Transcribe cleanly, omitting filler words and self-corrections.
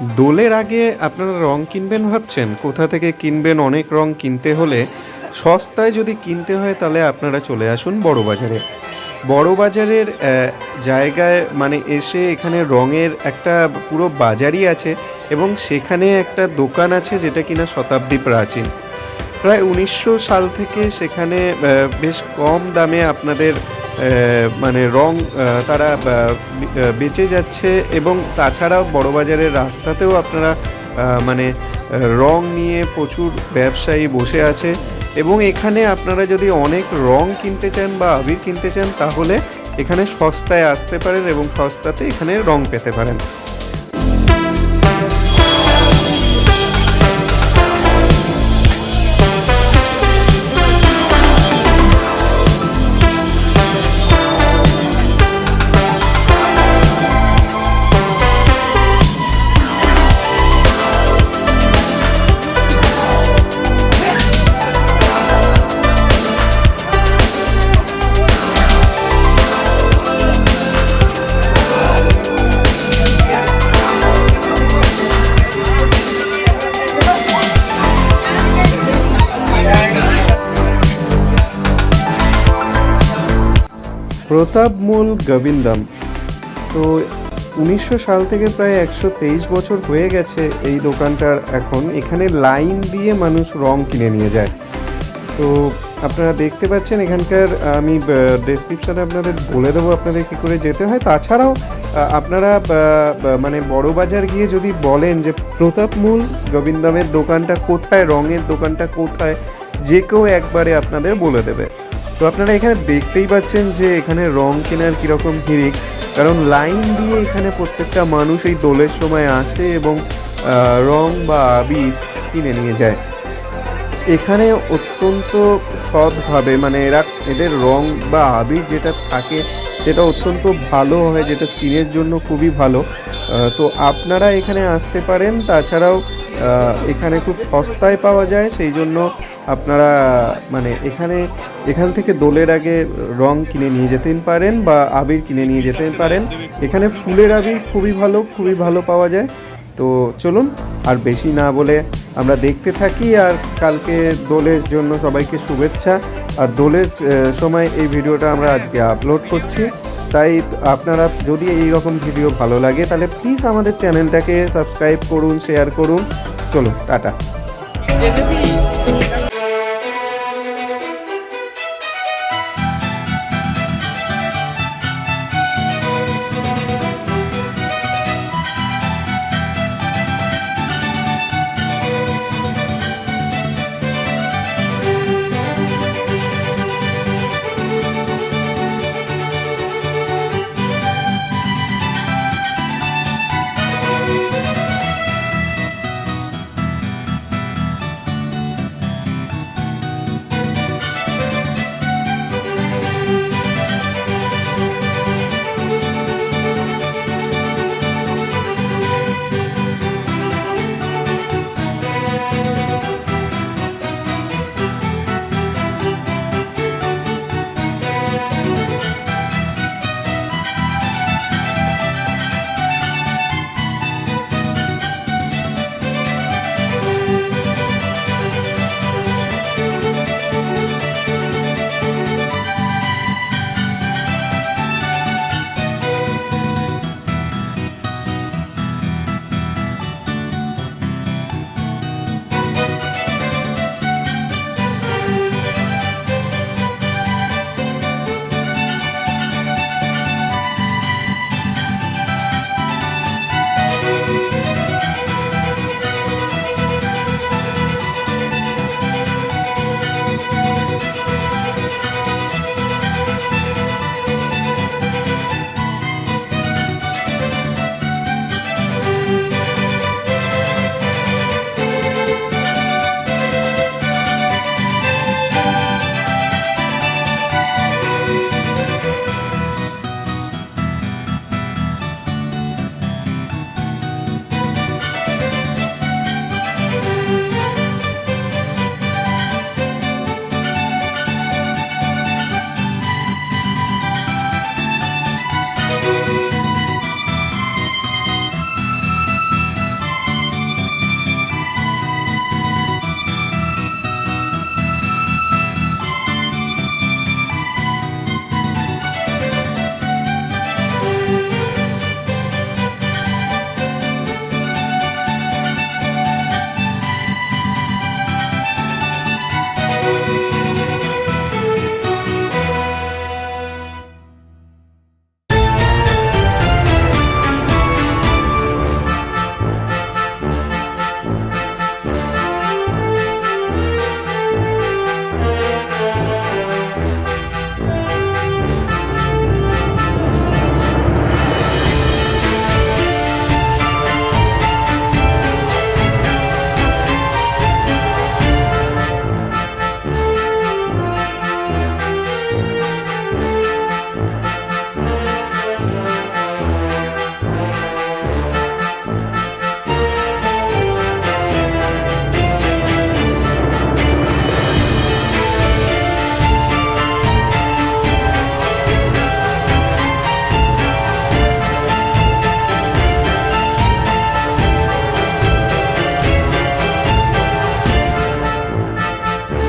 দোলের আগে আপনারা রং কিনবেন ভাবছেন? কোথা থেকে কিনবেন? অনেক রং কিনতে হলে সস্তায় যদি কিনতে হয় তাহলে আপনারা চলে আসুন বড়বাজারে। বড়বাজারের জায়গায় মানে এসে এখানে রঙের একটা পুরো বাজারই আছে এবং সেখানে একটা দোকান আছে যেটা কিনা শতাব্দী প্রাচীন। প্রায় ১৯০০ সাল থেকে সেখানে বেশ কম দামে আপনাদের মানে রং তারা বেচে যাচ্ছে এবং তাছাড়াও বড়বাজারের রাস্তাতেও আপনারা মানে রং নিয়ে প্রচুর ব্যবসায়ী বসে আছে এবং এখানে আপনারা যদি অনেক রং কিনতে চান বা আবির কিনতে চান তাহলে এখানে সস্তায় আসতে পারেন এবং সস্তাতে এখানে রং পেতে পারেন। প্রতাপমূল গোবিন্দম। তো ১৯০০ সাল থেকে প্রায় ১২৩ বছর হয়ে গেছে এই দোকানটার। এখন এখানে লাইন দিয়ে মানুষ রং কিনে নিয়ে যায়। তো আপনারা দেখতে পাচ্ছেন এখানকার, আমি ডেসক্রিপশানে আপনাদের বলে দেবো আপনাদের কী করে যেতে হয়। তাছাড়াও আপনারা মানে বড়বাজার গিয়ে যদি বলেন যে প্রতাপমূল গোবিন্দমের দোকানটা কোথায়, রঙের দোকানটা কোথায়, যে কেউ একবারে আপনাদের বলে দেবে। তো আপনারা এখানে দেখতেই পাচ্ছেন যে এখানে রং কেনার কীরকম হিড়িক, কারণ লাইন দিয়ে এখানে প্রত্যেকটা মানুষ এই দোলের সময় আসে এবং রং বা আবির কিনে নিয়ে যায়। এখানে অত্যন্ত সৎভাবে মানে এদের রং বা আবির যেটা থাকে সেটা অত্যন্ত ভালো হয়, যেটা স্কিনের জন্য খুবই ভালো। তো আপনারা এখানে আসতে পারেন। তাছাড়াও এখানে খুব সস্তায় পাওয়া যায়, সেই জন্য আপনারা মানে এখান থেকে দোলের আগে রং কিনে নিয়ে যেতে পারেন বা আবির কিনে নিয়ে যেতে পারেন। এখানে ফুলের আবির খুবই ভালো পাওয়া যায়। তো চলুন আর বেশি না বলে আমরা দেখতে থাকি। আর কালকে দোলের জন্য সবাইকে শুভেচ্ছা। আর দোলের সময় এই ভিডিওটা আমরা আজকে আপলোড করছি, তাই আপনারা যদি এই রকম ভিডিও ভালো লাগে তাহলে প্লিজ আমাদের চ্যানেলটাকে সাবস্ক্রাইব করুন, শেয়ার করুন। চলুন, টাটা।